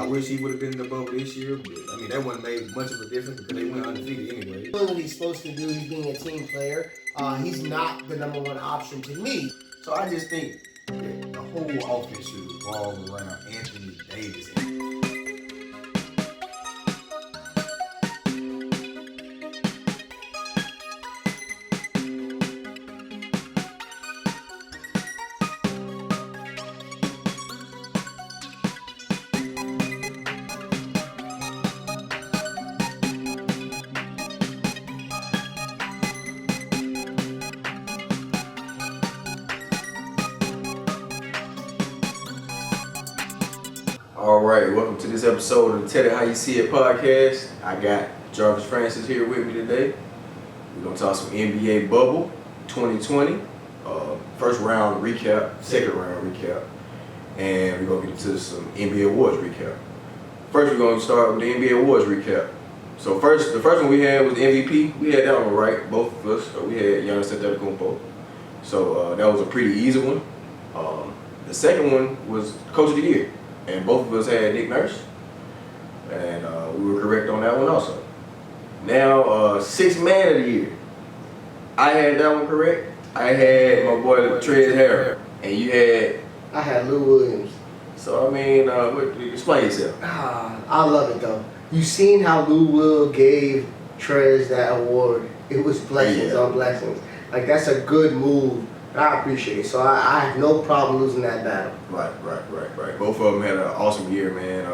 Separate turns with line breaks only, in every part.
I wish he would have been in the bubble this year, but I mean that wouldn't make much of a difference because they went undefeated anyway.
What he's supposed to do, he's being a team player. He's not the number one option to me.
So I just think that the whole offense should revolve around Anthony Davis. All right, welcome to this episode of the Tell It How You See It podcast. I got Jarvis Francis here with me today. We're gonna talk some NBA bubble 2020, first round recap, second round recap, and we're gonna get into some NBA awards recap. First, we're gonna start with the NBA awards recap. So the first one we had was the MVP. We had that one right, both of us. We had Giannis Antetokounmpo. So that was a pretty easy one. The second one was Coach of the Year. And both of us had Nick Nurse, and we were correct on that one also. Now, Sixth Man of the Year. I had that one correct. I had my boy Trez Harris, and you had...
I had Lou Williams.
So, I mean, explain yourself.
I love it, though. You seen how Lou Will gave Trez that award. It was blessings on blessings. Like, that's a good move. I appreciate it. So I have no problem losing that battle.
Right. Both of them had an awesome year, man.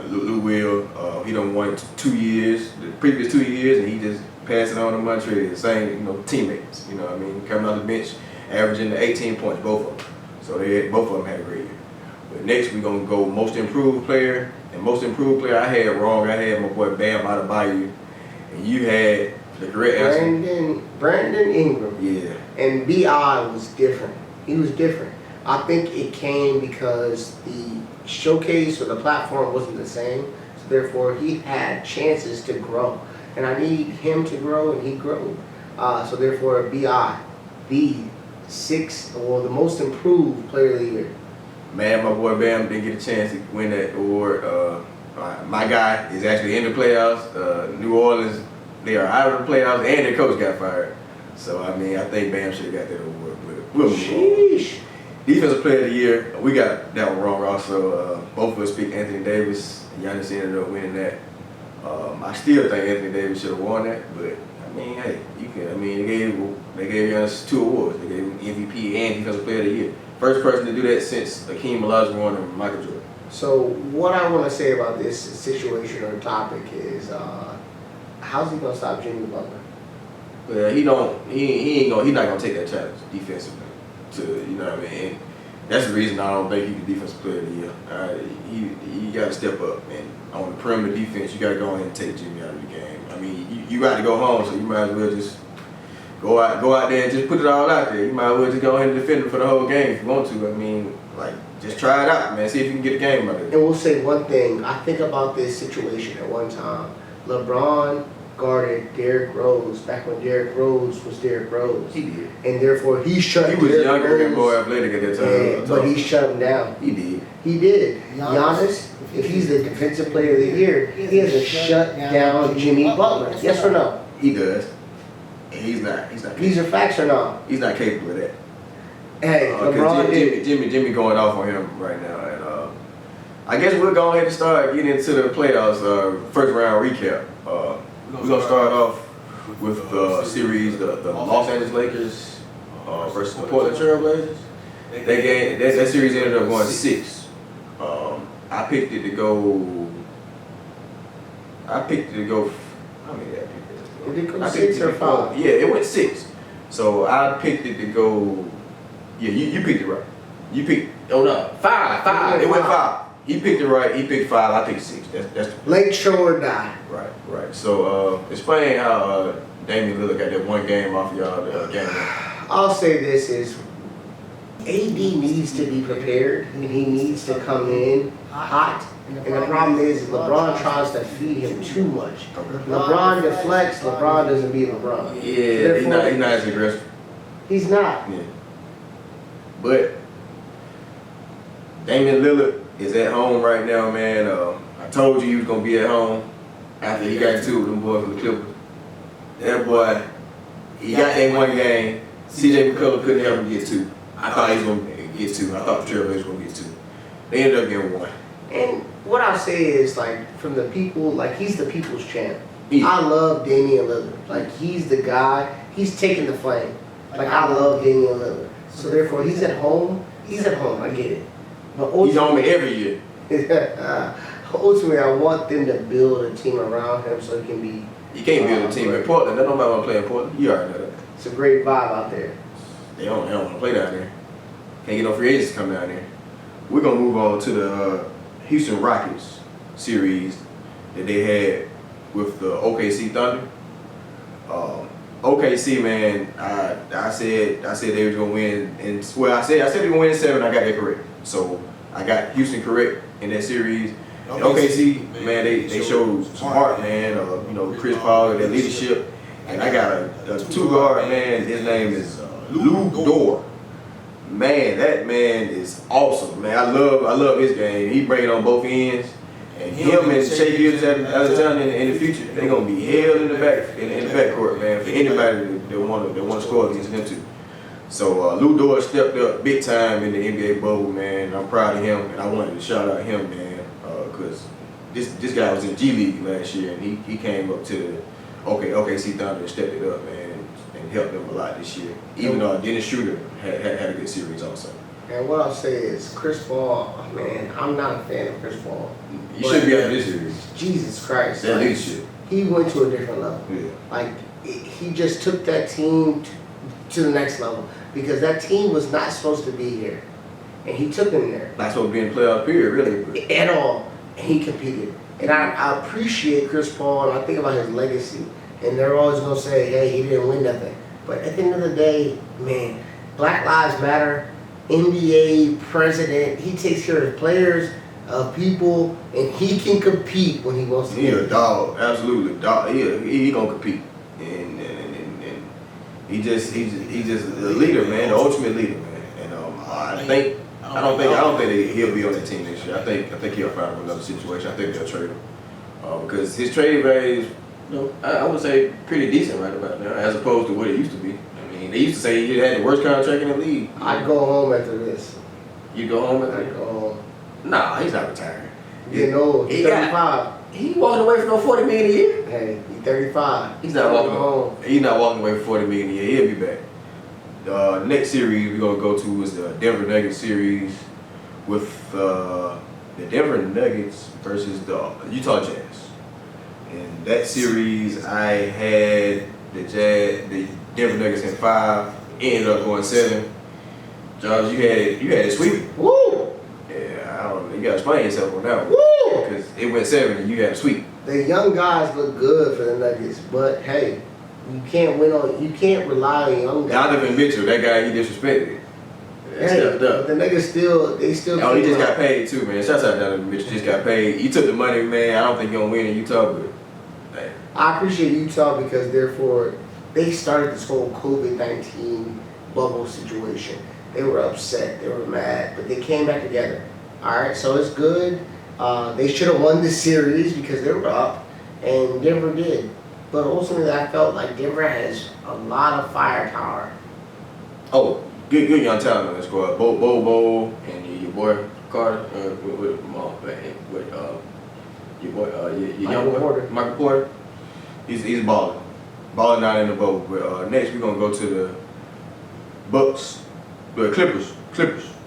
Lou Will, he done won 2 years, the previous 2 years, and he just passed it on to Montrez, same, teammates. You know what I mean? Coming off the bench, averaging the 18 points, both of them. So both of them had a great year. But next, we're gonna go most improved player, and most improved player I had wrong. I had my boy Bam Adebayo, and you had the correct answer.
Brandon Ingram.
Yeah.
And B.I. was different. He was different. I think it came because the showcase or the platform wasn't the same. So therefore, he had chances to grow. And I need him to grow, and he grew. So therefore, B.I., the most improved player of the year.
Man, my boy Bam didn't get a chance to win that award. My guy is actually in the playoffs. New Orleans, they are out of the playoffs, and their coach got fired. So, I mean, I think Bam should have got that award. But we'll move on. Defensive Player of the Year, we got that one wrong also. Both of us picked Anthony Davis. Giannis ended up winning that. I still think Anthony Davis should have won that. But, I mean, hey, they gave Giannis 2 awards. They gave him MVP and Defensive Player of the Year. First person to do that since Hakeem Olajuwon and Michael Jordan.
So, what I want to say about this situation or topic is, how's he going to stop Jimmy Butler?
Well, he's not gonna take that challenge defensively. You know what I mean? And that's the reason I don't think he's the defensive player of the year. You got to step up, and on the perimeter defense, you got to go ahead and take Jimmy out of the game. I mean, you got to go home, so you might as well just go out there and just put it all out there. You might as well just go ahead and defend him for the whole game if you want to. I mean, like, just try it out, man. See if you can get a game out of it.
And we'll say one thing. I think about this situation at one time. LeBron guarded Derrick Rose back when Derrick Rose was Derrick Rose.
He did.
And therefore he shut
He was
Derrick
younger
Rose,
and more athletic at that time.
yeah, but he shut him down.
He did.
He did. Giannis, if he's the defensive player of the year, he has to shut down Jimmy Butler. Yes or no?
He does. And he's not.
These are facts or not?
He's not capable of that.
Hey, LeBron did.
Jimmy going off on him right now. And I guess we'll go ahead and start getting into the playoffs, first round recap. We're going to start off with the series, the Los Angeles Lakers versus the Portland Trail Blazers. That series ended up going 6. I picked it to go. How many did I pick it?
Did it go 6 or 5?
Yeah, it went 6. So I picked it to go. Yeah, you picked it right. You picked. Oh no, 5. It went 5. He picked it right. He picked 5. I picked 6. That's
Lake Shore die.
Right. So explain how Damian Lillard got that one game off y'all game.
I'll say this is AD needs to be prepared and he needs to come in hot. And the problem is LeBron tries to feed him too much. LeBron deflects, LeBron doesn't beat LeBron.
Yeah, he's not as aggressive.
He's not.
Yeah. But Damian Lillard is at home right now, man. I told you he was gonna be at home after he got into it with them boys from the Clippers. That boy, he got that one game. CJ McCullough couldn't help him get two. I thought he was gonna get two. I thought Trailblazers was gonna get two. They ended up getting one.
And what I'll say is, like, from the people, like, he's the people's champ.
Yeah.
I love Damian Lillard. Like, he's the guy. He's taking the flame. Like, I love Damian Lillard. So therefore, he's at home. He's at home. I get it. But
He's home every year.
ultimately, I want them to build a team around him so he can be.
You can't build a team in Portland. Nobody want to play in Portland. You already know that.
It's a great vibe out there.
They don't want to play down there. Can't get no free agents to come down there. We're gonna move on to the Houston Rockets series that they had with the OKC Thunder. OKC, man, I said they was gonna win, and well, I said they were gonna win in 7. I got that correct. So I got Houston correct in that series. And OKC, man, they showed some heart, man. You know, Chris Paul, their leadership, and I got a 2-guard, man. His name is Lou Dort. Man, that man is awesome, man. I love his game. He bring it on both ends. And him and Shea Gilgeous-Alexander in the future, they're gonna be held in the backcourt, man. For anybody that want to score against them too. So Lou Dort stepped up big time in the NBA bubble, man. I'm proud of him, and I wanted to shout out him, man, because this guy was in G League last year, and he came up to the OKC Thunder and stepped it up, man, and helped them a lot this year. Even though Dennis Schroeder had a good series also.
And what I'll say is, Chris Paul, man, I'm not a fan of Chris Paul.
You shouldn't be out of this series.
Jesus Christ.
That
like,
leadership.
He went to a different level.
Yeah.
Like, he just took that team to the next level because that team was not supposed to be here. And he took them there.
That's what being playoff period, really.
At all. And he competed. And I appreciate Chris Paul, and I think about his legacy. And they're always going to say, hey, he didn't win nothing. But at the end of the day, man, Black Lives Matter, NBA president, he takes care of players, of people, and he can compete when he wants to.
He a dog, absolutely dog. He gonna compete, and he's just a leader, man, the ultimate leader, man. And I don't think he'll be on that team this year. I think he'll find another situation. I think they'll trade him because his trade value is, I would say pretty decent right about now, as opposed to what it used to be. I mean, they used to say he had the worst contract in the league.
I'd go home after this.
You go home after
I'd go home.
Nah, he's not retiring.
You know, he's 35.
He walking away for no $40 million a year.
Hey, he's 35.
He's not walking home. He's not walking away for $40 million a year. He'll be back. The next series we're gonna go to is the Denver Nuggets series with the Denver Nuggets versus the Utah Jazz. In that series, I had the Denver Nuggets in 5, ended up going 7. Josh, you had it sweep.
Woo!
Yeah, I don't know. You gotta explain yourself on that one.
Woo!
Because it went 7 and you had a sweep.
The young guys look good for the Nuggets, but hey, you can't rely on young guys.
Donovan Mitchell, that guy, he disrespected.
Hey,
Stepped up.
the Nuggets still.
Oh, he just got paid too, man. Shouts out Donovan Mitchell, just got paid. He took the money, man. I don't think he's gonna win in Utah, but man.
I appreciate Utah because therefore they started this whole COVID-19 bubble situation. They were upset, they were mad, but they came back together. All right, so it's good. They should have won this series because they were up, and Denver did. But ultimately, I felt like Denver has a lot of firepower.
Oh, good young talent on that squad. Bo, and your boy Carter, with your boy, your young boy, Michael Porter. He's balling out in the bubble. But next we're gonna go to the Bucks, the Clippers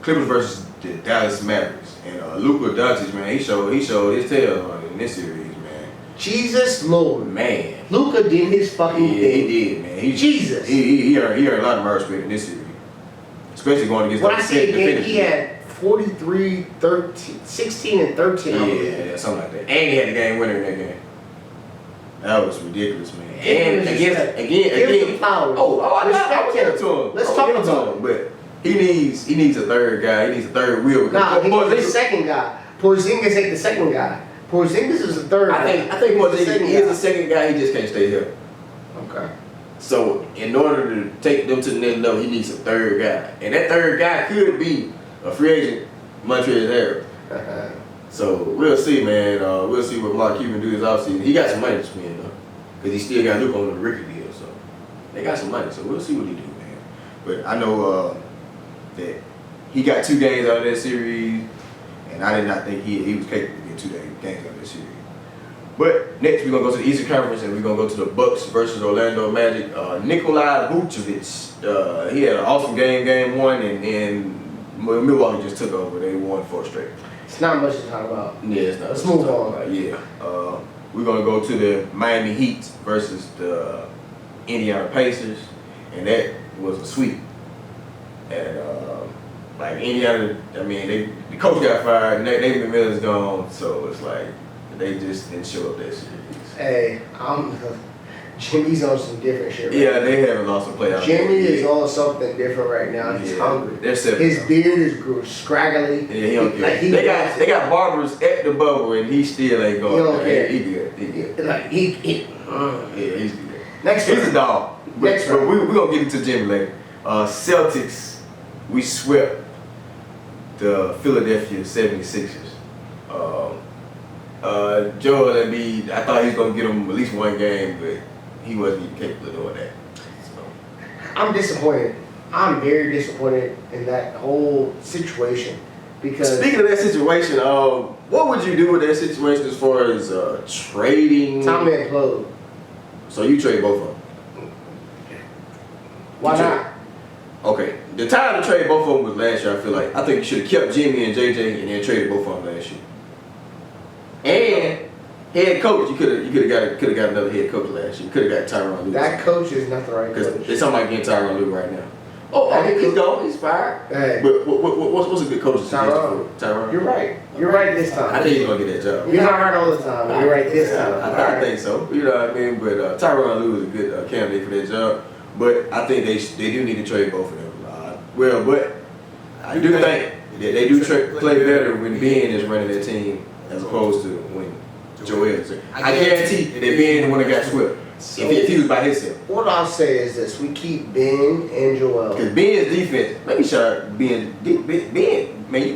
versus the Dallas Mavericks. And Luka Doncic, man, he showed his tail in this series, man.
Jesus Lord,
Man,
Luka did his fucking thing.
he did, man.
Jesus.
He earned a lot of my respect in this series, especially going against.
When I say again, he had 43, 13, 16, and 13.
Yeah, something like that. And he had the game winner in that game. That was ridiculous, man.
Give
And
him
again.
flowers.
I
Respect
give it
him.
to him.
Let's
I'll
talk
give it to
about
him. But he needs a third guy. He needs a third wheel.
Nah, he needs the second guy. Porzingis ain't the second guy. Porzingis is the third guy.
I think Porzingis is the second guy. He just can't stay here.
Okay.
So in order to take them to the next level, he needs a third guy, and that third guy could be a free agent, Montrezl Harrell. So we'll see, man. We'll see what Mark Cuban do this offseason. He got some money to spend, though, because he still got Luke on the Ricky deal. So they got some money. So we'll see what he do, man. But I know that he got 2 games out of that series, and I did not think he was capable of getting 2 games out of that series. But next we're gonna go to the Eastern Conference and we're gonna go to the Bucks versus Orlando Magic. Nikolai Vucevic, he had an awesome game 1, and Milwaukee just took over. They won 4 straight.
It's not much to talk about.
Yeah, it's not.
Let's move on.
Yeah. We're gonna go to the Miami Heat versus the Indiana Pacers, and that was a sweep. And like Indiana, I mean, the coach got fired, Nate McMillan's gone, so it's like they just didn't show up that series.
Hey, Jimmy's on some different shit. Right
Yeah,
now.
they haven't lost a playoff.
Jimmy is on something different right now. He's hungry.
They're separate.
His beard is grew scraggly.
Yeah, he don't care.
Like,
they got barbers at the bubble, and he still ain't going.
He don't care.
He good. He good.
Like
Yeah, he's good.
Next
He's
round.
a dog.
Next
But
round.
we're going to get into Jimmy later. Celtics, we swept the Philadelphia 76ers. Joel Embiid, I thought he was going to get him at least 1 game, but he wasn't even capable of doing that. So.
I'm disappointed. I'm very disappointed in that whole situation because
Speaking of that situation, what would you do with that situation as far as trading?
time to implode.
So you trade both of them?
Why
You
not?
Okay, the time to trade both of them was last year. I think you should have kept Jimmy and JJ and then traded both of them last year. And head coach, you could have got another head coach last year. You could have got Tyronn Lue.
That coach is not the right
Because
coach.
it's something like getting Tyronn Lue right now. Oh, I mean, he's gone. He's fired.
Hey,
But what's a good coach? Tyronn.
you're right. You're right this time.
I think he's gonna get that job.
You're not right all the time. You're right this time.
I think so. You know what I mean? But Tyronn Lue is a good candidate for that job. But I think they do need to trade both of them. But I do think that they do play better when Ben is running their team as opposed to when Joel is. I guarantee that Ben the one that got swept. If he was by himself.
What I'll say is this: we keep Ben and Joel.
Because Ben's defense, let me shout out Ben, man, you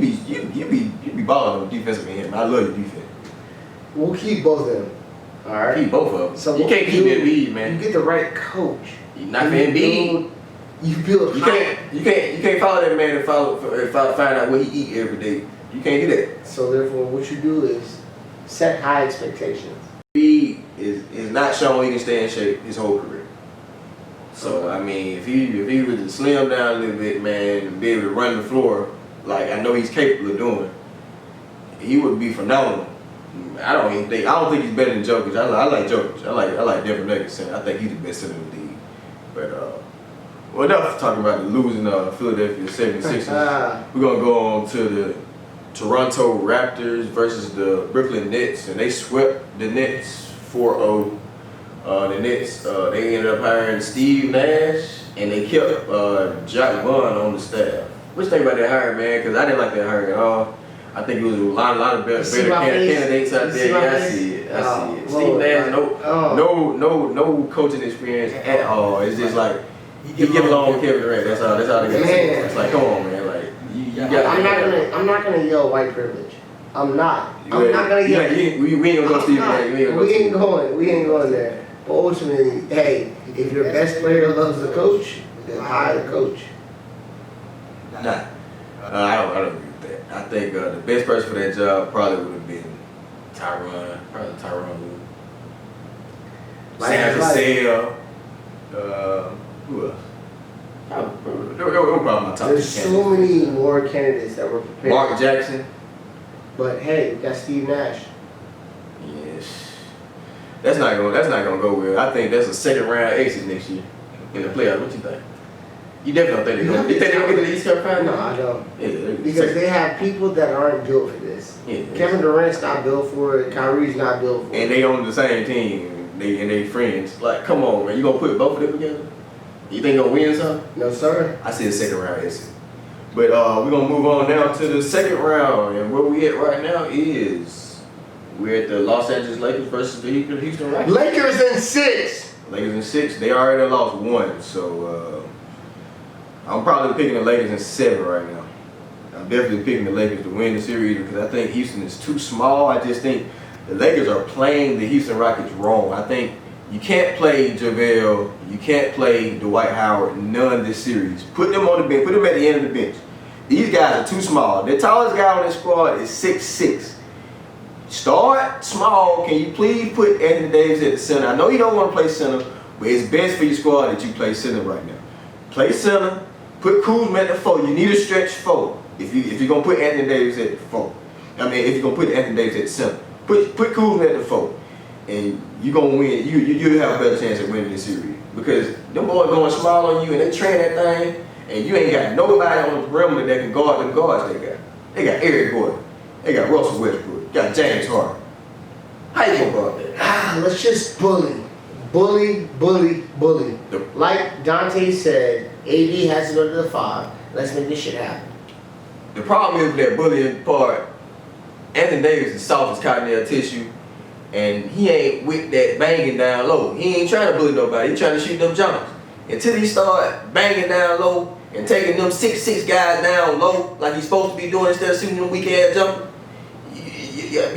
be balling on defensive end. I love your defense.
We'll keep both of them. All right.
Keep both of them.
So
You
what
can't
we
keep
do,
Embiid, man.
You get the right coach.
Not for Embiid.
You build.
You can't follow that man and find out what he eat every day. You can't do that.
So therefore, what you do is set high expectations.
Embiid is not showing he can stay in shape his whole career. So I mean, if he was to slim down a little bit, man, and be able to run the floor like I know he's capable of doing, he would be phenomenal. I don't think he's better than Jokic. I like Jokic. I like Denver Nuggets center. I think he's the best center in the league. But well, enough talking about the losing Philadelphia 76ers. We're gonna go on to the Toronto Raptors versus the Brooklyn Nets, and they swept the Nets 4-0. The Nets, they ended up hiring Steve Nash, and they kept Jacques Vaughn on the staff. What you think about that hire, man? Because I didn't like that hire at all. I think it was a lot of better candidates out there. Yeah, I see it. Steve Nash, no coaching experience at all. It's just like he get along with Kevin Durant. That's all they got to say. It's like, come on, man. Like you got.
I'm not gonna yell white privilege. I'm not gonna yell.
We ain't gonna go Steve Nash.
We ain't going there. But ultimately, hey, if your best player loves the coach, then hire the coach.
Nah, I don't agree with that. I think the best person for that job probably would have been Tyronn Lue. Sam Cassell. Who else? No problem. My top
There's so many more candidates that were prepared.
Mark Jackson.
But hey, we got Steve Nash.
Yes. That's not gonna go well. I think that's a second round exit next year in the playoffs. What you think? You definitely don't think they're going to. You think they're going to get the East Coast Final?
No, I don't.
Yeah,
because they have people that aren't built for this.
Yeah,
Kevin Durant's not built for it. Kyrie's not built for it.
And they on the same team. They friends. Like, come on, man. You gonna put both of them together? You think you're gonna win something?
No, sir.
I see a second round exit. But we're gonna move on now to the second round, and where we at right now is we're at the Los Angeles Lakers versus the Houston Rockets.
Lakers in 6.
Lakers in 6. They already lost 1, so I'm probably picking the Lakers in 7 right now. I'm definitely picking the Lakers to win the series because I think Houston is too small. I just think the Lakers are playing the Houston Rockets wrong. I think you can't play JaVale, you can't play Dwight Howard, none this series. Put them on the bench, put them at the end of the bench. These guys are too small. The tallest guy on this squad is 6'6". Start small. Can you please put Anthony Davis at the center? I know you don't want to play center, but it's best for your squad that you play center right now. Play center. Put Kuzma at the 4. You need a stretch 4. If you're gonna put Anthony Davis at the 4. I mean, if you're gonna put Anthony Davis at the center, put Kuzma at the 4, and you're gonna win. You have a better chance at winning this series because them boys going small on you and they train that thing, and you ain't got nobody on the perimeter that can guard them guards they got. They got Eric Gordon. They got Russell Westbrook. Got James Harden. How you gonna guard that?
Let's just bully. Like Dante said, AD has to go to the 5. Let's make this shit happen.
The problem is with that bullying part, Anthony Davis is soft as cottonelle tissue, and he ain't with that banging down low. He ain't trying to bully nobody. He trying to shoot them jumpers. Until he start banging down low and taking them 6'6" guys down low like he's supposed to be doing instead of shooting them weak ass jumpers,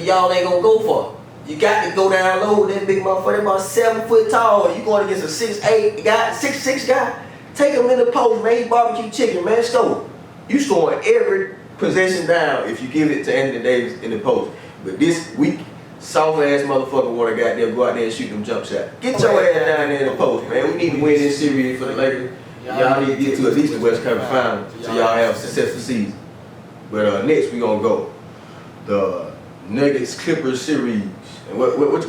y'all ain't gonna go for it. You got to go down low. That big motherfucker, about 7 foot tall. You going against a 6'8" guy, 6'6" guy. Take him in the post, man. He barbecue chicken, man. Score. You scoring every possession down if you give it to Anthony Davis in the post. But this weak, soft ass motherfucker wanna goddamn go out there and shoot them jump shots. Get your ass down there in the post, man. We need to win this series for the Lakers. Y'all need to get to at least the West Conference Final so y'all have a successful season. But next we gonna go the Nuggets Clippers series. And what you got?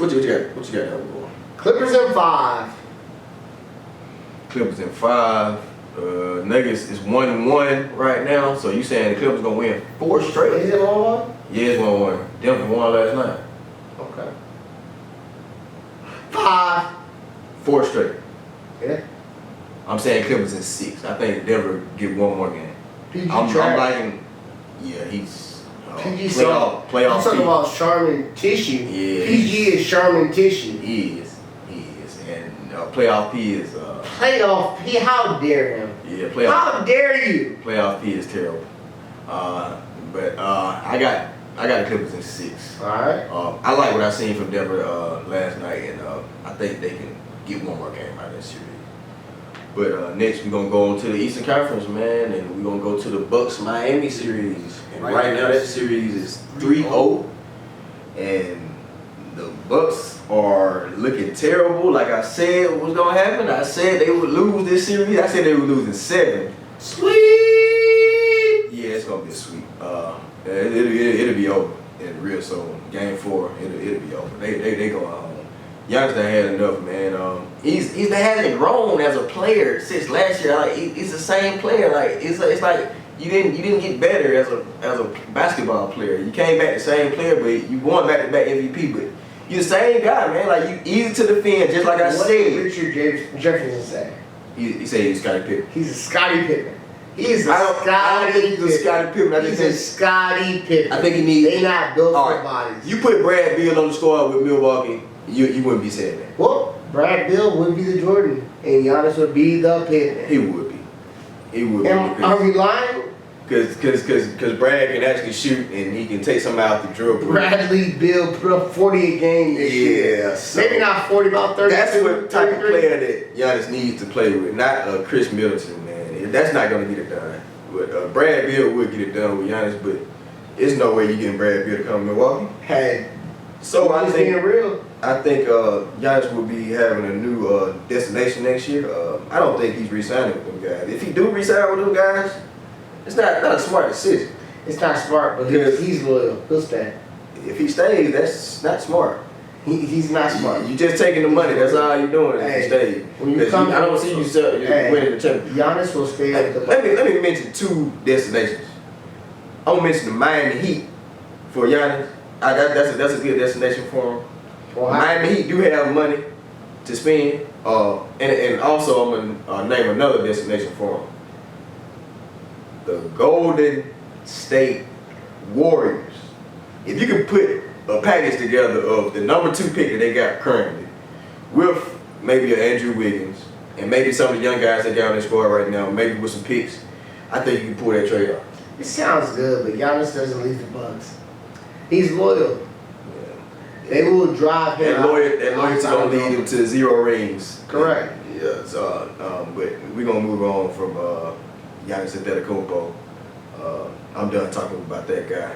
What you got now, boy?
Clippers in 5.
Clippers in 5. Nuggets is 1-1 right now. So you saying the Clippers gonna win 4 straight?
Is it 1-1?
Yeah, it's 1-1. Denver won last night.
Okay. 5.
4 straight.
Yeah.
I'm saying Clippers in 6. I think Denver get one more game.
PG
I'm
trash.
liking. Yeah, he's
PG
playoff.
I'm talking about Charmin tissue.
Yeah.
PG is Charmin tissue.
He is, and playoff P is.
Playoff P. How dare him?
Yeah, playoff.
How dare you?
Playoff P is terrible. But I got the Clippers in 6.
All right.
I like what I seen from Denver last night, and I think they can get one more game out of that series. But next we're gonna go into the Eastern Conference, man, and we're gonna go to the Bucks Miami series. And right now that series is 3-0, and the Bucks are looking terrible. Like I said, what was gonna happen? I said they would lose this series. I said they would lose in 7.
Sweet.
Yeah, it's gonna be a sweep. It'll be over in real soon. Game 4, it'll be over. They going home. Giannis done had enough, man. He hasn't grown as a player since last year. Like he's the same player. Like it's like you didn't get better as a basketball player. You came back the same player, but you won back-to-back MVP. But you the same guy, man. Like you easy to defend, just like I
what
said.
Did Richard Jefferson say?
He said he's Scottie Pippen.
He's a Scottie Pippen. He's a
I don't think he's a Scottie Pippen. I
He's
think
a Scottie Pippen.
I think he needs.
They not built
All
for
right.
bodies.
You put Brad Beal on the squad with Milwaukee, you wouldn't be saying that.
Well, Brad Bill would be the Jordan, and Giannis would be the Pippen.
He would be. He would be.
Are we lying?
Because Brad can actually shoot and he can take something out the dribble.
Bradley Bill put up 40 a game this year.
Yeah, so
Maybe not 40, about 30.
that's what type of player that Giannis needs to play with, not Chris Middleton, man. That's not going to get it done. But Brad Beal would get it done with Giannis, but there's no way you're getting Brad Beal to come to Milwaukee.
Hey,
So I
just being
think
real.
Giannis will be having a new destination next year. I don't think he's re-signing with them guys. If he do re-sign with them guys, it's not a smart decision.
It's not smart, but he's loyal. He'll stay.
If he stays, that's not smart.
He's not smart.
You just taking the money. That's all you're doing. If
Hey,
you stay.
when you come
I don't see you winning the championship.
Giannis will stay with the
Let me mention 2 destinations. I'm gonna mention the Miami Heat for Giannis. That's a good destination for him.
Well,
Miami Heat do have money to spend, and also I'm gonna name another destination for him. The Golden State Warriors. If you could put a package together of the number 2 pick that they got currently, with maybe an Andrew Wiggins and maybe some of the young guys that got on their squad right now, maybe with some picks, I think you can pull that trade off.
It sounds good, but Giannis doesn't leave the Bucks. He's loyal.
Yeah.
They will drive him.
That loyalty gonna lead him to 0 rings.
Correct.
Yeah. So, but we're gonna move on from Giannis Antetokounmpo. I'm done talking about that guy.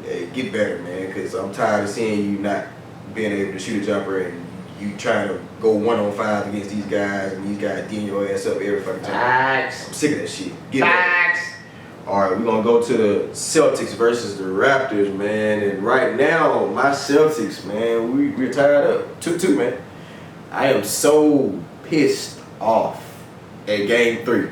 Hey, get better, man, because I'm tired of seeing you not being able to shoot a jumper and you trying to go 1-on-5 against these guys and these guys getting your ass up every fucking time.
Facts.
I'm sick of that shit. Get
Facts.
better. All right, we're gonna go to the Celtics versus the Raptors, man. And right now, my Celtics, man, we're tied up 2-2, man. I am so pissed off at Game 3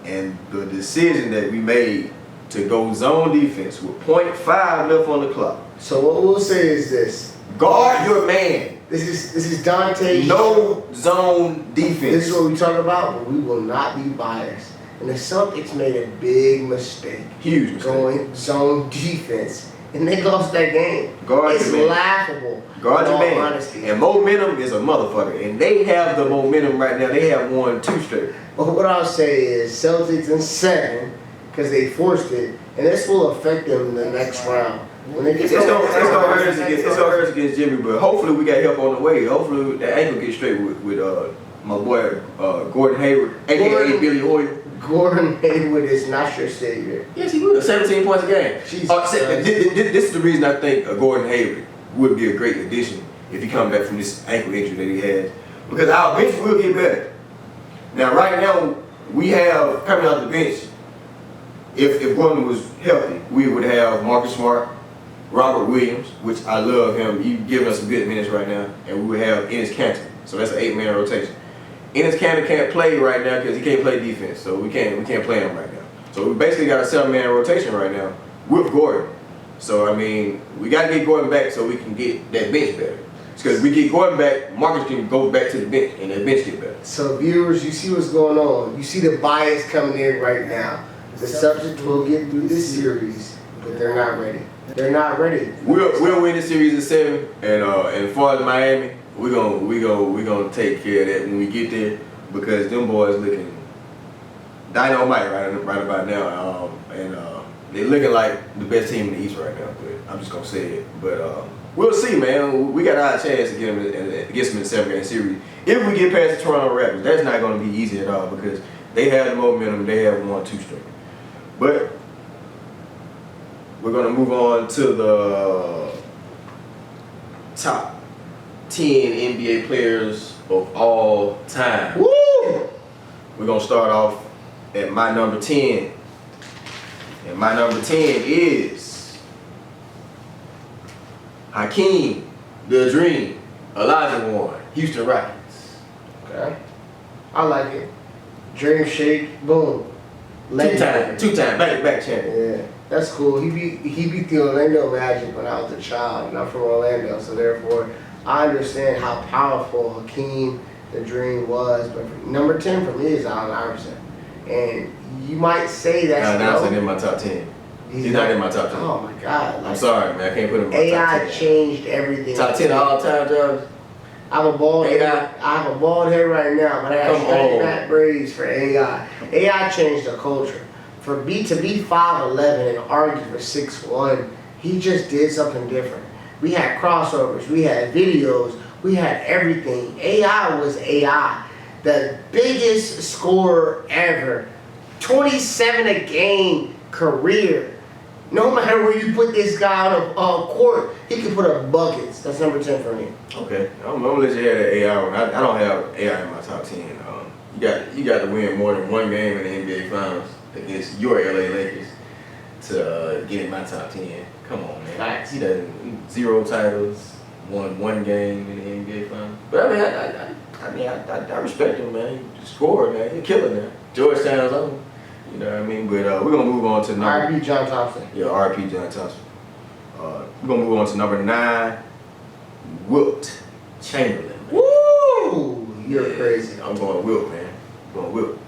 and the decision that we made to go zone defense with 0.5 left on the clock.
So what we'll say is this:
Guard your man.
This is Dante.
No zone defense.
This is what we talk about, but we will not be biased. And the Celtics made a big mistake.
Huge mistake.
Going zone defense. And they lost that game.
Guard
It's
your man.
laughable.
Guard
in
your
all
man.
honesty.
And momentum is a motherfucker. And they have the momentum right now. They have won 2 straight.
But what I'll say is Celtics in 7, because they forced it, and this will affect them in the next round. When they get
It's gonna hurt us against Jimmy, but hopefully we got help on the way. Hopefully that ankle gets straight with my boy Gordon Hayward, aka Billy Hoyer.
Gordon Hayward is not your savior.
Yes, he will. 17 points a game.
Jesus
This is the reason I think Gordon Hayward would be a great addition if he comes back from this ankle injury that he has, because our bench will get better. Now, right now, we have coming out the bench. If Gordon was healthy, we would have Marcus Smart, Robert Williams, which I love him. He's giving us some good minutes right now, and we would have Enes Kanter. So that's an 8-man rotation. Enes Kanter can't play right now because he can't play defense, so we can't play him right now. So we basically got a 7-man rotation right now with Gordon. So I mean, we got to get Gordon back so we can get that bench better. Because if we get Gordon back, Marcus can go back to the bench, and that bench get better.
So viewers, you see what's going on. You see the bias coming in right now. The Celtics will get through this series, but they're not ready. They're not ready.
We'll win the series in 7, and as far as Miami, we're gonna take care of that when we get there, because them boys looking dynamite right about now, and they're looking like the best team in the East right now. But I'm just gonna say it. But we'll see, man. We got our chance to get them against them in the 7-game series. If we get past the Toronto Raptors, that's not gonna be easy at all, because they have the momentum. They have won 2 straight. But we're gonna move on to the top 10 NBA players of all time.
Woo!
We're gonna start off at my number 10. And my number 10 is Hakeem the Dream Olajuwon, Houston Rockets.
Okay. I like it. Dream Shake, boom.
Two-time back-to-back champion.
Yeah, that's cool. He beat the Orlando Magic when I was a child, and I'm from Orlando, so therefore I understand how powerful Hakeem the Dream was. But number 10 for me is Allen Iverson, and you might say that's
Allen Iverson in my top 10. He's not in my top 10.
Oh my God!
I'm sorry, man. I can't put him in my
AI
top 10.
changed everything.
Top 10 all time, Jarvis.
I have a bald head.
AI.
I have a bald head right now, but I got
Come
straight
on.
back braids for AI. AI changed the culture. To be 5'11" and argue for 6'1", he just did something different. We had crossovers, we had videos, we had everything. AI was AI. The biggest scorer ever. 27 a game career. No matter where you put this guy on a court, he can put up buckets. That's number 10 for me.
Okay, I'm gonna let you have that AI one. I don't have AI in my top 10. You got to win more than one game in the NBA Finals against your LA Lakers to get in my top 10. Come on, man.
Facts.
He done 0 titles, won 1 game in the NBA Finals. But I mean, I respect him, man. He scored, man. He a killer, man. Georgetown's own. You know what I mean? But we're gonna move on to number.
R.I.P. John Thompson.
Yeah, R.I.P. John Thompson. We're gonna move on to number 9, Wilt Chamberlain.
Woo! You're crazy.
I'm going Wilt, man. I'm going Wilt.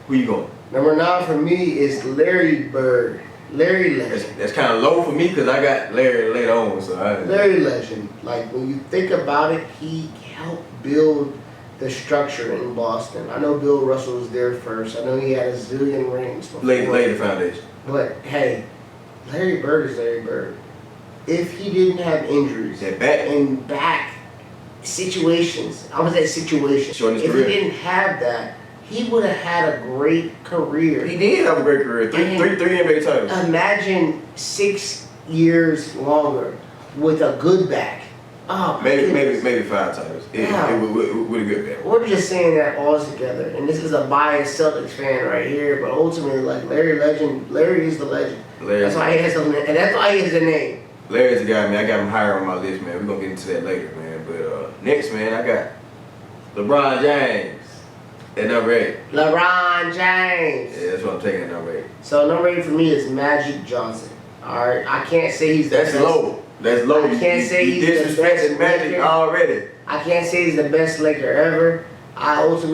Who you going?
Number 9 for me is Larry Bird. Larry Legend.
That's kind of low for me because I got Larry later on. So
Larry Legend. Like, when you think about it, he helped build the structure in Boston. I know Bill Russell was there first. I know he had a zillion rings before.
Lay the foundation.
But hey, Larry Bird is Larry Bird. If he didn't have injuries
That back.
and back situations, I was at situations.
Showing his
If
career.
he didn't have that, he would have had a great career.
He did have a great career. Three NBA titles.
Imagine 6 years longer with a good back. Oh, my goodness.
Maybe 5 titles.
Yeah.
With a good back.
We're just saying that all together, and this is a biased Celtics fan right here. But ultimately, like Larry is the legend. That's why he has the name.
Larry's the guy, man. I got him higher on my list, man. We're gonna get into that later, man. But next, man, I got LeBron James at number 8.
LeBron James.
Yeah, that's what I'm taking at number 8.
So number 8 for me is Magic Johnson. All right, I can't say he's the
That's
best.
low. That's low.
I can't say
you
he's the
disrespecting
best
Magic
Laker.
already.
I can't say he's the best Laker ever. I wasn't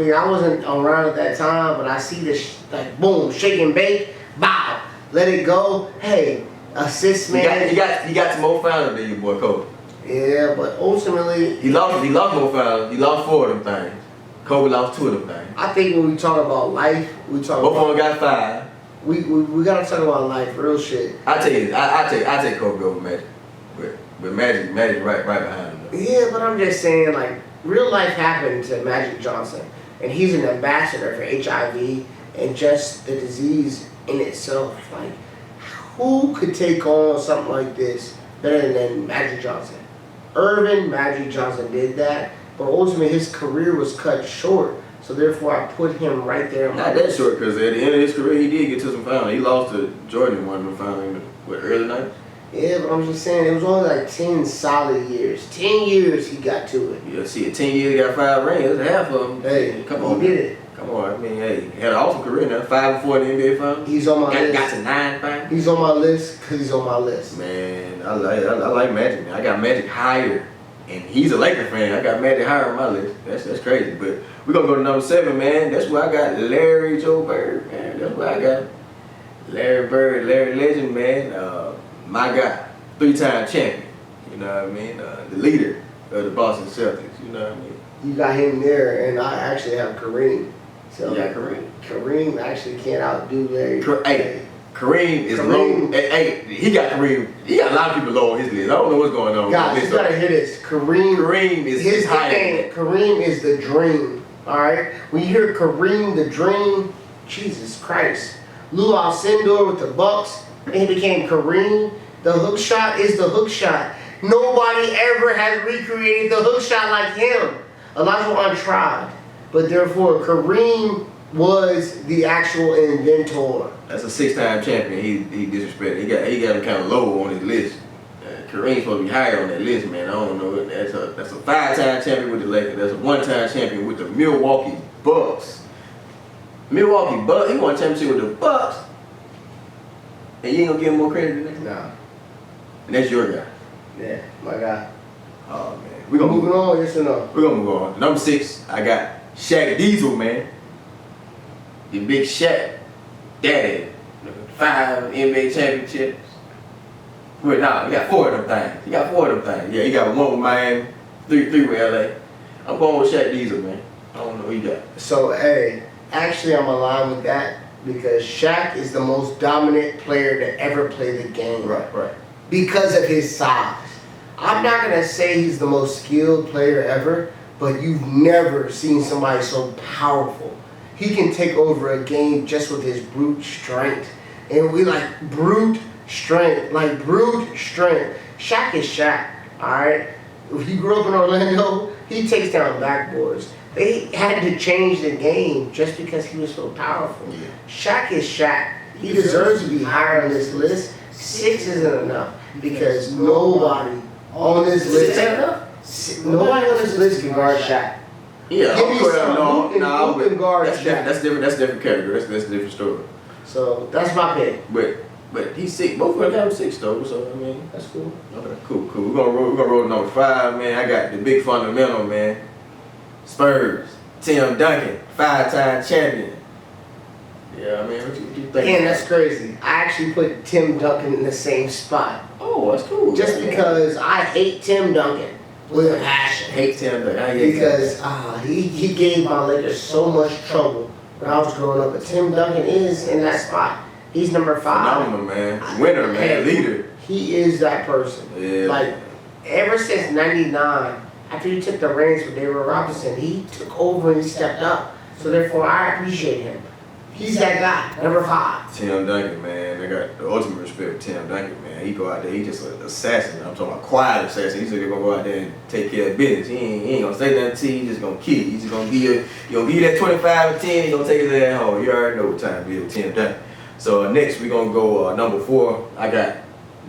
around at that time, but I see this like boom, shake and bake, bow, let it go. Hey, assist man.
He got some more finals than your boy Kobe.
Yeah, but ultimately,
He lost more finals. He lost 4 of them things. Kobe lost 2 of them things.
I think when we talk about life, we talk
Both of
about
them got 5.
we gotta talk about life, real shit.
I tell you, I take Kobe over Magic, but Magic right behind him. Though.
Yeah, but I'm just saying, like, real life happened to Magic Johnson, and he's an ambassador for HIV and just the disease in itself. Like, who could take on something like this better than Magic Johnson? Irvin Magic Johnson did that, but ultimately his career was cut short. So therefore, I put him right there. On my
Not that
list.
short, because at the end of his career, he did get to some finals. He lost to Jordan in one of them finals in the early 90s.
Yeah, but I'm just saying, it was only like 10 solid years. 10 years he got to it.
Yeah, see, at 10 years, he got 5 rings. That's half of them.
Hey,
come on.
He did it.
Come on. I mean, hey, he had an awesome career now. 5 and 4 in the NBA finals.
He's on my list.
Got to 9 finals.
He's on my list because he's on my list.
Man, I like Magic, man. I got Magic higher. And he's a Laker fan. I got Magic higher on my list. That's crazy. But we're going to go to number 7, man. That's where I got Larry Joe Bird, man. That's where I got Larry Bird, Larry Legend, man. My guy, 3-time champion. You know what I mean? The leader of the Boston Celtics. You know what I mean?
You got him there, and I actually have Kareem. So
Yeah, Kareem.
Kareem actually can't outdo Larry.
Hey, Kareem is
Kareem.
low. Hey, he got Kareem. He got a lot of people low on his list. I don't know what's going on.
Guys,
with
you
this,
gotta hear this.
Kareem is
his
higher than
nickname.
that.
Kareem is the dream. All right. When you hear Kareem the dream, Jesus Christ. Lou Alcindor with the Bucks, and he became Kareem. The hook shot is the hook shot. Nobody ever has recreated the hook shot like him. Elijah untried, but therefore Kareem was the actual inventor.
That's a 6-time champion. He disrespected. He got him kind of low on his list. Kareem's supposed to be higher on that list, man. I don't know. That's a 5-time champion with the Lakers. That's a 1-time champion with the Milwaukee Bucks. Milwaukee Bucks. He won a championship with the Bucks, and you ain't gonna give him more credit than that.
Nah.
And that's your guy.
Yeah, my guy.
Oh man, we're gonna
Moving on, yes or no?
We're gonna move on. Number 6, I got Shaq Diesel, man. The big Shaq daddy. 5 NBA championships. Well, nah, he got 4 of them things. Yeah, he got 1 with Miami, 3 with LA. I'm going with Shaq Diesel, man. I don't know who you got.
So, hey, actually I'm aligned with that because Shaq is the most dominant player to ever play the game.
Right.
Because of his size. I'm not going to say he's the most skilled player ever, but you've never seen somebody so powerful. He can take over a game just with his brute strength. And we like brute strength. Shaq is Shaq, alright? If he grew up in Orlando, he takes down backboards. They had to change the game just because he was so powerful.
Yeah.
Shaq is Shaq. He deserves to be higher on this list. 6 isn't enough because nobody on this list, nobody on this list can guard Shaq.
Yeah,
Give me some who can guard
that's
Shaq.
different. That's a different category. That's a different story.
So that's my pick.
But he's 6. Both of them got him 6 though. So I mean,
That's cool.
okay, cool. We're gonna roll to number 5, man. I got the big fundamental, man. Spurs. Tim Duncan, 5-time champion. Yeah, I mean, what you think?
And that's crazy. I actually put Tim Duncan in the same spot.
Oh, that's cool.
Just because I hate Tim Duncan. with a passion.
Hate Tim Duncan. I hate
Because he gave my Lakers so much trouble when I was growing up. But Tim Duncan is in that spot. He's number 5.
phenomenal, man. Winner, man. Leader.
He is that person.
Yeah.
Like, ever since '99, after he took the reins with David Robinson, he took over and he stepped up. So therefore, I appreciate him. He's that guy, number 5.
Tim Duncan, man. I got the ultimate respect for Tim Duncan, man. He go out there, he just an assassin. I'm talking about quiet assassin. He's just gonna go out there and take care of business. He ain't gonna say nothing to you. He's just gonna kill you. He's just gonna give you that 25 and 10. He gonna take his ass home. You already know what time it is, Tim Duncan. So next we gonna go number 4. I got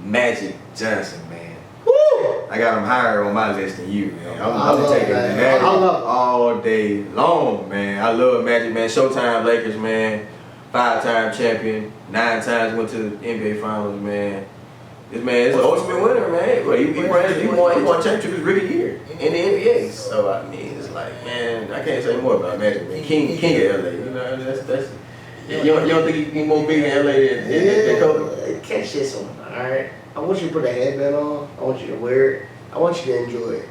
Magic Johnson, man.
Woo!
I got him higher on my list than you, man. I'm
love
taking
that.
Magic
I love it.
all day long, man. I love Magic, man. Showtime Lakers, man. 5-time champion, 9 times went to the NBA Finals, man. This man is the ultimate winner, man. Well, he won championship his rookie year in the NBA. So I mean, it's like, man, I can't say more about Magic, man. King of LA, you know. That's you don't think he's more big in LA than Kobe?
Catch this one, alright? I want you to put a headband on. I want you to wear it. I want you to enjoy it.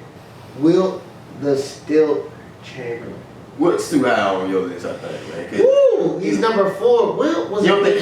Wilt the Stilt Chamberlain.
Wilt's too high on your list, I think, man.
Woo! He's number 4. Wilt was
You don't think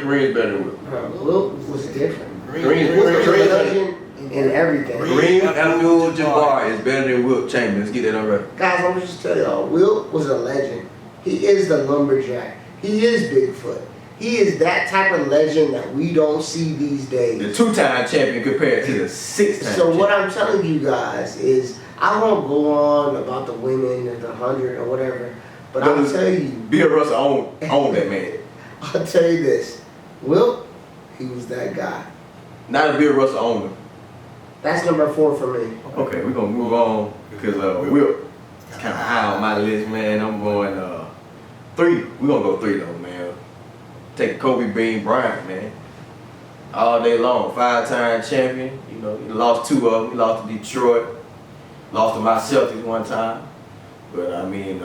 Kareem's better than Wilt?
Bro, Wilt was different.
Kareem
Wilt was a legend in everything.
Kareem Abdul-Jabbar is better than Wilt Chamberlain. Let's get that on record.
Guys, let me just tell y'all, Wilt was a legend. He is the lumberjack. He is Bigfoot. He is that type of legend that we don't see these days.
The 2-time champion compared to the 6-time
So
champion.
what I'm telling you guys is, I won't go on about the women or the 100 or whatever, but I'll tell you.
Bill Russell owned that man.
I'll tell you this. Wilt, he was that guy.
Not that Bill Russell owned him.
That's number 4 for me.
Okay, we're gonna move on because Wilt is kind of high on my list, man. I'm going 3. We're gonna go 3 though, man. Take Kobe Bean Bryant, man. All day long, 5-time champion. You know, he lost 2 of them. He lost to Detroit. Lost to my Celtics one time. But I mean,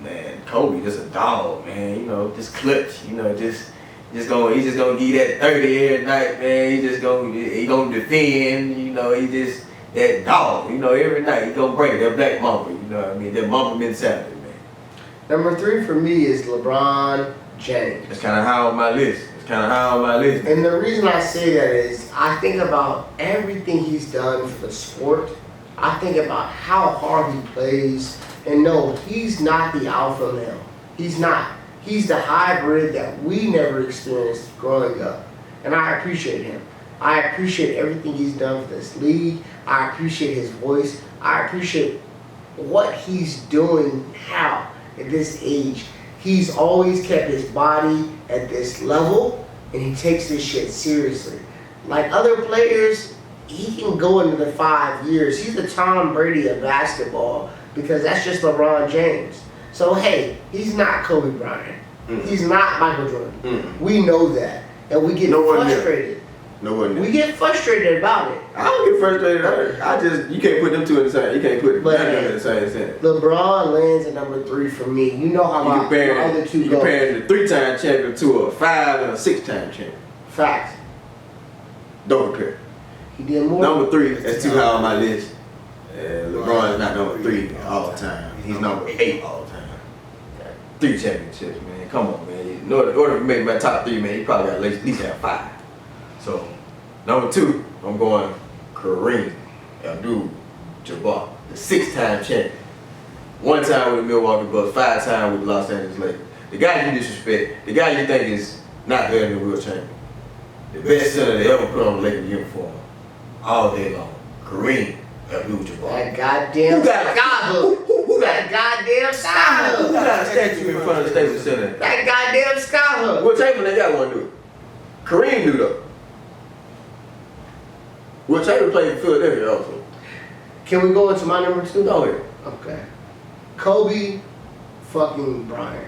man, Kobe just a dog, man. You know, just clutch. You know, he's just gonna give you that 30 every night, man. He gonna defend. You know, he just that dog. You know, every night he gonna bring that black mamba. You know what I mean? That mamba mentality, man.
Number 3 for me is LeBron James.
That's kind of high on my list.
And the reason I say that is I think about everything he's done for the sport. I think about how hard he plays. And no, he's not the alpha male. He's not. He's the hybrid that we never experienced growing up. And I appreciate him. I appreciate everything he's done for this league. I appreciate his voice. I appreciate what he's doing now at this age. He's always kept his body at this level, and he takes this shit seriously. Like other players, he can go into the 5 years. He's the Tom Brady of basketball because that's just LeBron James. So hey, he's not Kobe Bryant. He's not Michael Jordan. We know that, and we get frustrated.
No one.
We get frustrated about it.
I don't get frustrated about it. You can't put them 2 in the same. You can't put none of them in the same sentence.
LeBron lands at number 3 for me. You know how my other 2 go.
Comparing the 3-time champion to a 5 and a 6-time champion.
Facts.
Don't compare.
He did more.
Number 3, that's too high on my list. LeBron is not number 3 all the time. He's number 8 all the time. 3 championships, man. Come on, man. In order to make my top 3, man, you probably got at least have 5. So, number 2, I'm going Kareem Abdul-Jabbar, the 6-time champion. 1 time with the Milwaukee Bucks, 5 times with the Los Angeles Lakers. The guy you disrespect, the guy you think is not better than Wilt Chamberlain. The best center they ever put on the Lakers uniform all day long. Kareem Abdul-Jabbar.
That goddamn skyhook.
Who
That goddamn skyhook.
Who got a statue in front of the Staples Center?
That goddamn skyhook.
Wilt Chamberlain, they got one dude. Kareem do though. Wilt Chamberlain played in Philadelphia also.
Can we go into my number 2?
Go ahead.
Okay. Kobe fucking Bryant.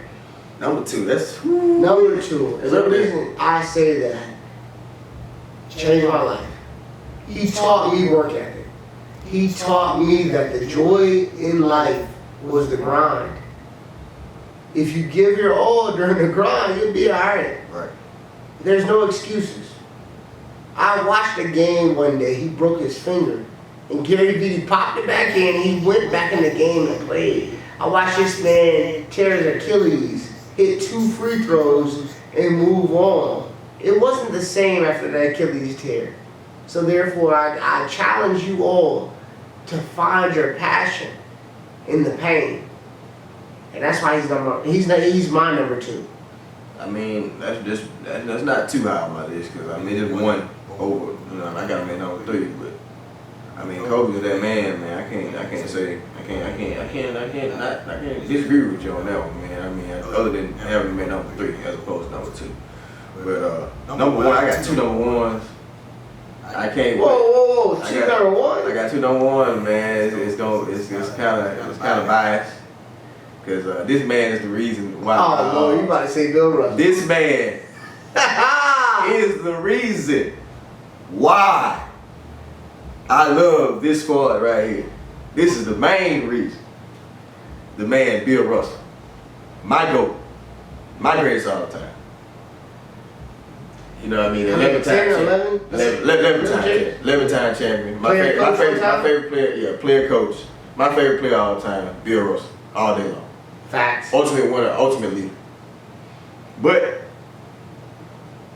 Number 2, that's
Number 2. And the reason I say that changed my life. He taught me work ethic. He taught me that the joy in life was the grind. If you give your all during the grind, you'll be alright.
right.
There's no excuses. I watched a game one day. He broke his finger. And Gary Vee popped it back in. He went back in the game and played. I watched this man tear his Achilles, hit 2 free throws, and move on. It wasn't the same after that Achilles tear. So therefore, I challenge you all to find your passion in the pain. And that's why he's my number 2.
I mean, that's not too high on my list because I mean, it's one over. You know, I got him at number 3, but I mean, Kobe is that man. I can't disagree with you on that one, man. I mean, other than having him at number 3 as opposed to number 2. But number 1, I got 2 number 1s. I can't.
Whoa! 2 number 1.
I got 2 number 1s, man. It's kind of biased. Because this man is the reason why.
Oh, Lord, you about to say Bill Russell.
This man is the reason why I love this squad right here. This is the main reason. The man, Bill Russell. My GOAT. My greatest all time. You know what I mean? 11-time champion. My favorite player, player coach. My favorite player all the time, Bill Russell. All day long.
Facts.
Ultimate winner, ultimately. But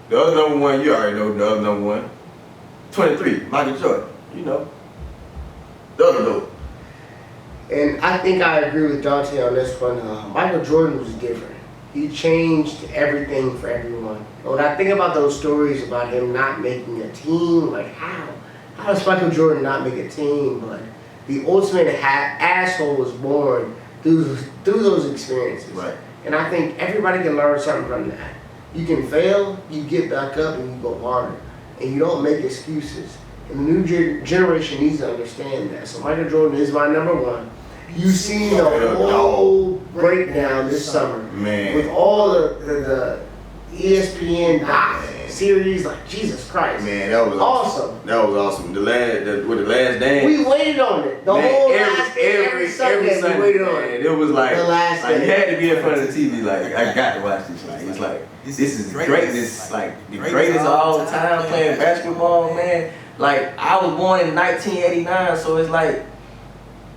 the other number 1, you already know the other number 1. 23, Michael Jordan. You know. The other GOAT.
And I think I agree with Dante on this one. Michael Jordan was different. He changed everything for everyone. When I think about those stories about him not making a team, like how does Michael Jordan not make a team? But the ultimate asshole was born through those experiences.
Right.
And I think everybody can learn something from that. You can fail, you get back up, and you go harder. And you don't make excuses. And the new generation needs to understand that. So Michael Jordan is my number 1. You've seen the whole breakdown this summer.
Man.
With all the ESPN doc series, like Jesus Christ.
Man, that was
awesome.
That was awesome. The last dance.
We waited on it. The whole last day, every Sunday we waited on it.
It was like,
the last day.
You had to be in front of the TV. Like, I got to watch this. Like, it's like, this is greatness. Like, the greatest of all time playing basketball, man. Like, I was born in 1989, so it's like,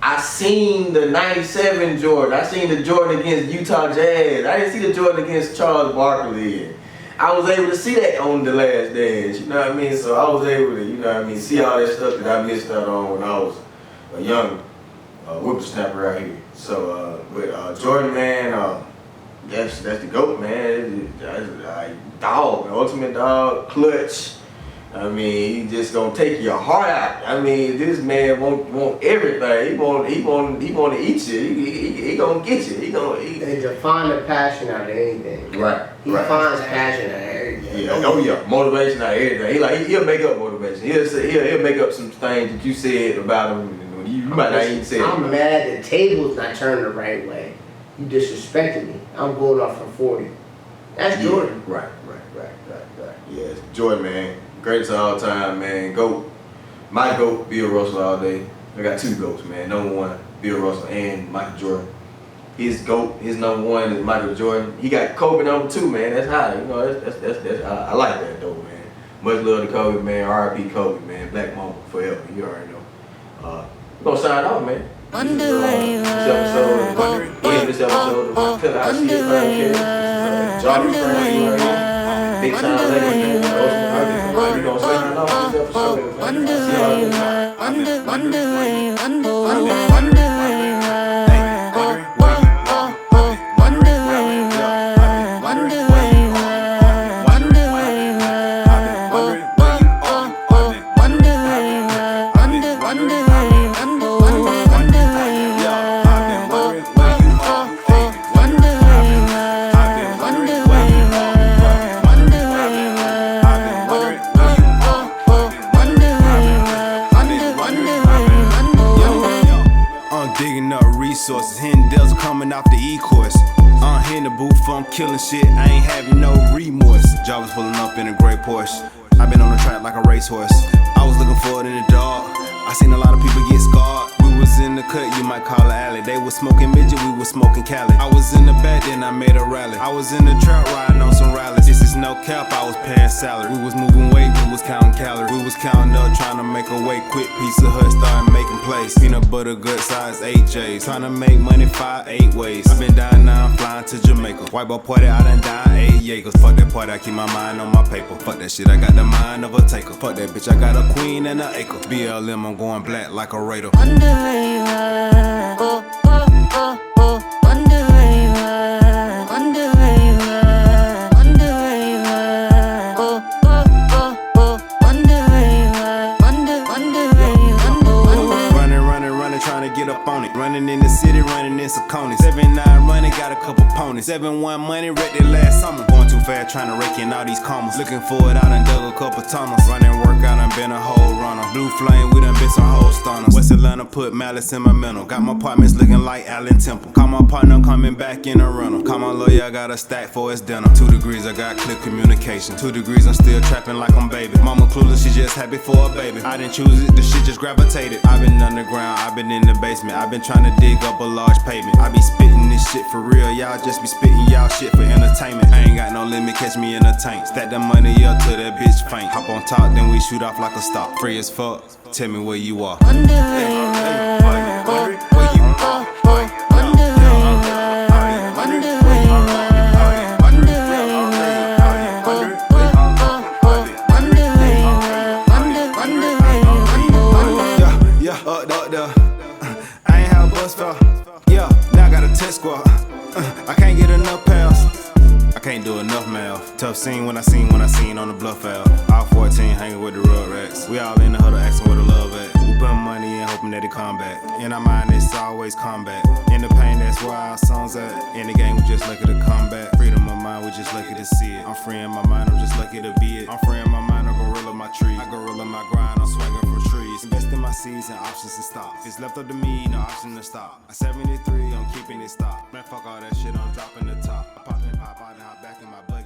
I seen the 97 Jordan. I seen the Jordan against Utah Jazz. I didn't see the Jordan against Charles Barkley. I was able to see that on The Last Dance, you know what I mean? So I was able to, you know what I mean, see all that stuff that I missed out on when I was a young whippersnapper out here. So, Jordan, man, that's the GOAT, man. That's dog, ultimate dog, clutch. I mean, he just gonna take your heart out. I mean, this man want everything. He want to eat you. He gonna get you. He gonna eat.
And to find the passion out of anything.
Right.
He finds passion out of everything.
Yeah. Oh yeah. Motivation out of everything. He'll make up motivation. He'll make up some things that you said about him. You might not even say it.
I'm mad the table's not turning the right way. You disrespected me. I'm going off for 40. That's Jordan.
Right. Yeah, it's Jordan, man. Greatest of all time, man. GOAT. My GOAT, Bill Russell all day. I got 2 GOATs, man. Number 1, Bill Russell and Michael Jordan. His GOAT, his number 1 is Michael Jordan. He got Kobe number 2, man. That's high. You know, that's I like that though, man. Much love to Kobe, man. R.I.P. Kobe, man. Black Mamba forever. You already know. We're gonna sign off, man. This episode of Tell How I See It podcast. Jarvis Francis, big time legend, man. We gonna sign off this episode.
Resources, hitting deals coming off the E-course. Hitting the booth, I'm killing shit, I ain't having no remorse. Jarvis pulling up in a gray Porsche. I've been on the track like a racehorse. I was looking for it in the dark. I seen a lot of people get scarred. We was in the the cut, you might call it alley. They was smoking midget, we was smoking Cali. I was in the back, then I made a rally. I was in the trap riding on some rallies. This is no cap, I was paying salary. We was moving weight, we was counting calories. We was counting up, trying to make a way quick. Pizza Hut started making plays. Peanut butter gut size 8J's. Trying to make money 5-8 ways. I been down now, I'm flying to Jamaica. White boy party, I done died 8 Jaegers. Fuck that party, I keep my mind on my paper. Fuck that shit, I got the mind of a taker. Fuck that bitch, I got a queen and an acre. BLM, I'm going black like a raider.
Wonder where you are. Oh, oh, oh, oh. Wonder where you are. Wonder where you are. Wonder where you are. Oh, oh, oh, oh. Wonder where you are. Wonder where you are.
Running, trying to get up on it. Running in the city, running in Saucony. 7-9 running, got a couple ponies. 7-1 money, wrecked it last summer. Going too fast, trying to rake in all these commas. Looking for it, I done dug a couple tunnels. Running workout, done been a whole runner. Blue flame, we done been some whole stunners. West Atlanta put malice in my mental. Got my apartments looking like Allen Temple. Call my partner, I'm coming back in a rental. Call my lawyer, I got a stack for his dinner. 2 degrees, I got clear communication. 2 degrees, I'm still trapping like I'm baby. Mama clueless, she just happy for a baby. I didn't choose it, the shit just gravitated. I been underground, I been in the basement. I been trying to dig up a large pavement. I be spitting this shit for real, y'all just be spitting y'all shit for entertainment. I ain't got no limit, catch me in a tank. Stack that money up till that bitch faint. Hop on top, then we shoot off like a stop. Free as fuck, tell me where you are.
Wonder where you are. Oh, oh, oh, oh. Wonder where you are. Wonder where you are. Wonder where you are. Oh, oh, oh, oh. Wonder where you are. Wonder where you are.
Yeah, up there. I ain't have a bus fare. Yeah, now I got a test squad. I can't get enough pals. I can't do enough math. Tough scene when I seen on the bluff out. All 14 hanging with the rug rats. We all in the huddle asking where the love at. We putting money in, hoping that it come back. In our mind, it's always combat. In the pain, that's where our songs at. In the game, we just lucky to come back. Freedom of mind, we just lucky to see it. I'm freeing my mind, I'm just lucky to be it. I'm freeing my mind, I gorilla my tree. I gorilla my grind, I'm swinging from trees. Invest in my seeds and options and stocks. If it's left up to me, no option to stop. I'm 73, I'm keeping it stock. Man, fuck all that shit, I'm dropping the top. I pop and hop out and hop back in my buggy.